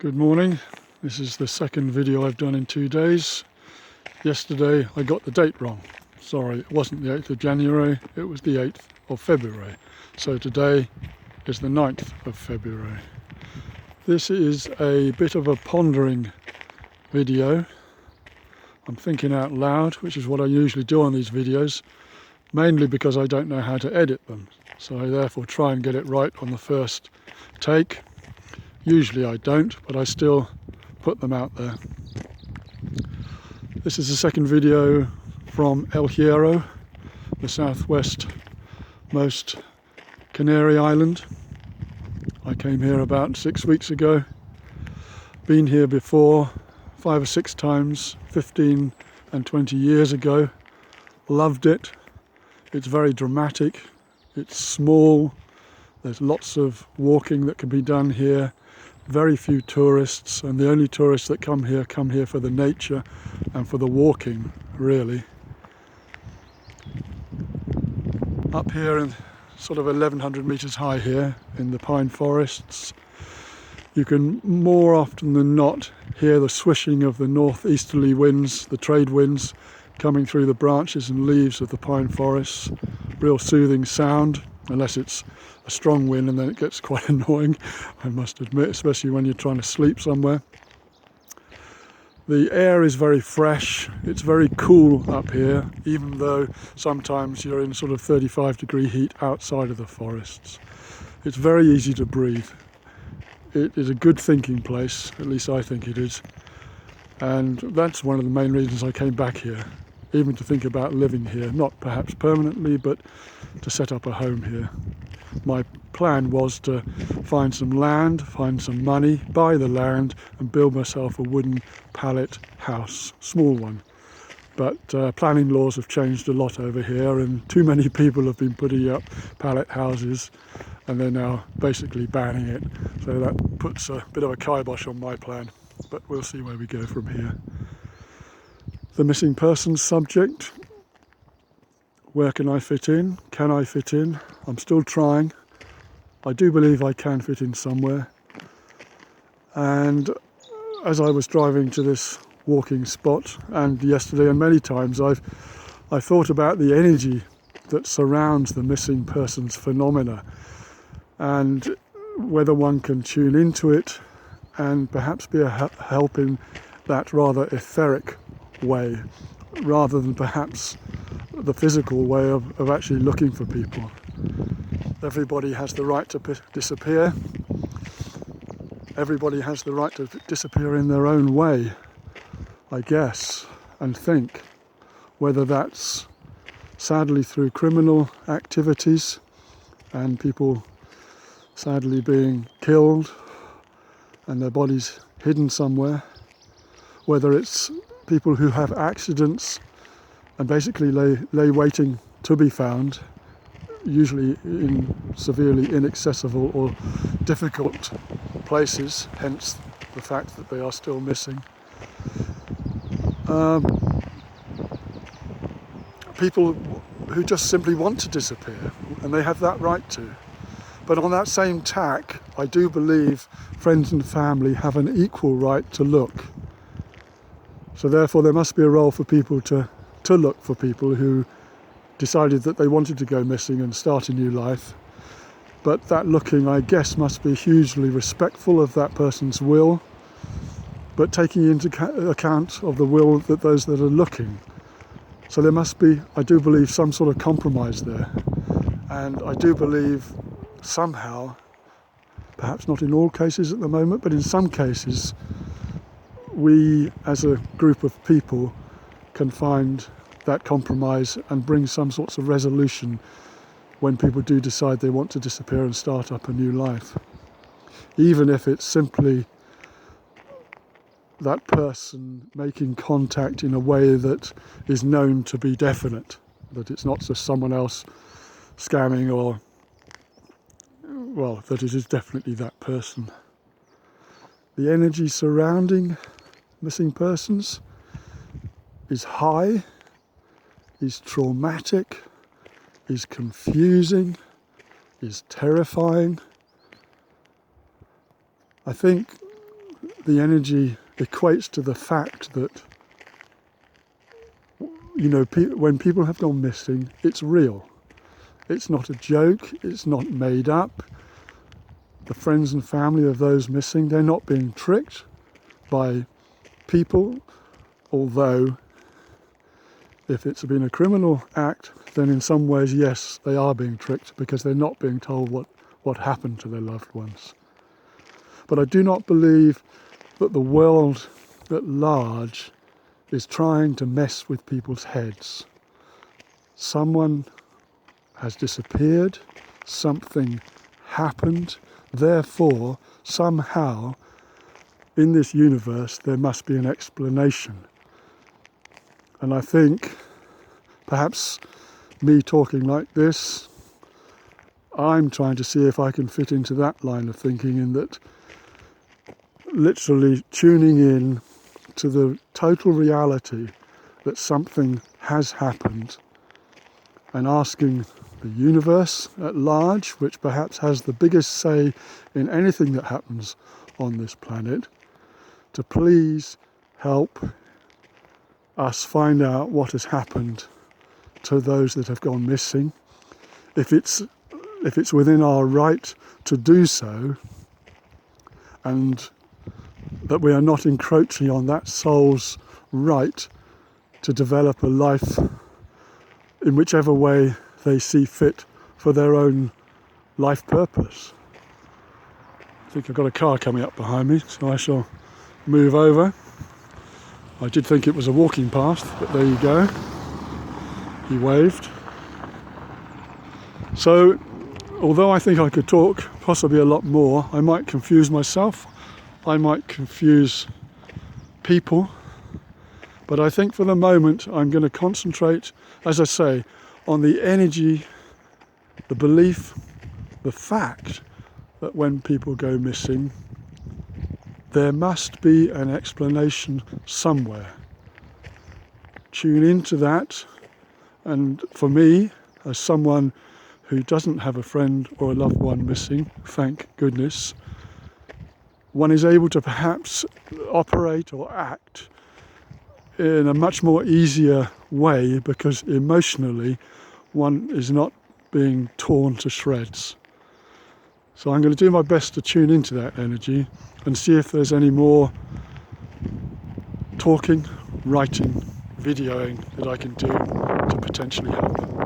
Good morning. This is the second video I've done in 2 days. Yesterday I got the date wrong. Sorry, it wasn't the 8th of January, it was the 8th of February. So today is the 9th of February. This is a bit of a pondering video. I'm thinking out loud, which is what I usually do on these videos, mainly because I don't know how to edit them. So I therefore try and get it right on the first take. Usually I don't, but I still put them out there. This is the second video from El Hierro, the southwest most Canary Island. I came here about 6 weeks ago. Been here before 5 or 6 times, 15 and 20 years ago. Loved it. It's very dramatic. It's small. There's lots of walking that can be done here. Very few tourists, and the only tourists that come here for the nature and for the walking, really. Up here in sort of 1100 meters high here in the pine forests, you can more often than not hear the swishing of the northeasterly winds, the trade winds, coming through the branches and leaves of the pine forests. Real soothing sound, unless it's a strong wind, and then it gets quite annoying, I must admit, especially when you're trying to sleep somewhere. The air is very fresh, it's very cool up here, even though sometimes you're in sort of 35-degree heat outside of the forests. It's very easy to breathe. It is a good thinking place, at least I think it is, and that's one of the main reasons I came back here, even to think about living here, not perhaps permanently, but to set up a home here. My plan was to find some land, find some money, buy the land and build myself a wooden pallet house, small one. But planning laws have changed a lot over here, and too many people have been putting up pallet houses, and they're now basically banning it. So that puts a bit of a kibosh on my plan, but we'll see where we go from here. The missing persons subject. Where can I fit in? Can I fit in? I'm still trying. I do believe I can fit in somewhere. And as I was driving to this walking spot, and yesterday and many times, I thought about the energy that surrounds the missing persons phenomena, and whether one can tune into it and perhaps be a help in that rather etheric way, rather than perhaps the physical way of actually looking for people. Everybody has the right to disappear. Everybody has the right to disappear in their own way, I guess, and think, whether that's sadly through criminal activities and people sadly being killed and their bodies hidden somewhere, whether it's people who have accidents and basically lay waiting to be found, usually in severely inaccessible or difficult places, hence the fact that they are still missing. People who just simply want to disappear, and they have that right to. But on that same tack, I do believe friends and family have an equal right to look. So therefore there must be a role for people to look for people who decided that they wanted to go missing and start a new life. But that looking, I guess, must be hugely respectful of that person's will, but taking into account of the will that those that are looking. So there must be, I do believe, some sort of compromise there. And I do believe somehow, perhaps not in all cases at the moment, but in some cases, we as a group of people can find that compromise and bring some sorts of resolution when people do decide they want to disappear and start up a new life. Even if it's simply that person making contact in a way that is known to be definite, that it's not just someone else scamming, or, well, that it is definitely that person. The energy surrounding missing persons is high, is traumatic, is confusing, is terrifying. I think the energy equates to the fact that, you know, when people have gone missing, it's real. It's not a joke, it's not made up. The friends and family of those missing, they're not being tricked by people, although if it's been a criminal act, then in some ways, yes, they are being tricked because they're not being told what happened to their loved ones. But I do not believe that the world at large is trying to mess with people's heads. Someone has disappeared, something happened, therefore, somehow, in this universe, there must be an explanation. And I think, perhaps me talking like this, I'm trying to see if I can fit into that line of thinking, in that literally tuning in to the total reality that something has happened and asking the universe at large, which perhaps has the biggest say in anything that happens on this planet, to please help us find out what has happened to those that have gone missing. If it's within our right to do so, and that we are not encroaching on that soul's right to develop a life in whichever way they see fit for their own life purpose. I think I've got a car coming up behind me, so I shall move over. I did think it was a walking path, but there you go. He waved. So, although I think I could talk possibly a lot more, I might confuse myself, I might confuse people, but I think for the moment I'm going to concentrate, as I say, on the energy, the belief, the fact that when people go missing, there must be an explanation somewhere. Tune into that, and for me, as someone who doesn't have a friend or a loved one missing, thank goodness, one is able to perhaps operate or act in a much more easier way, because emotionally one is not being torn to shreds. So I'm going to do my best to tune into that energy and see if there's any more talking, writing, videoing that I can do to potentially help.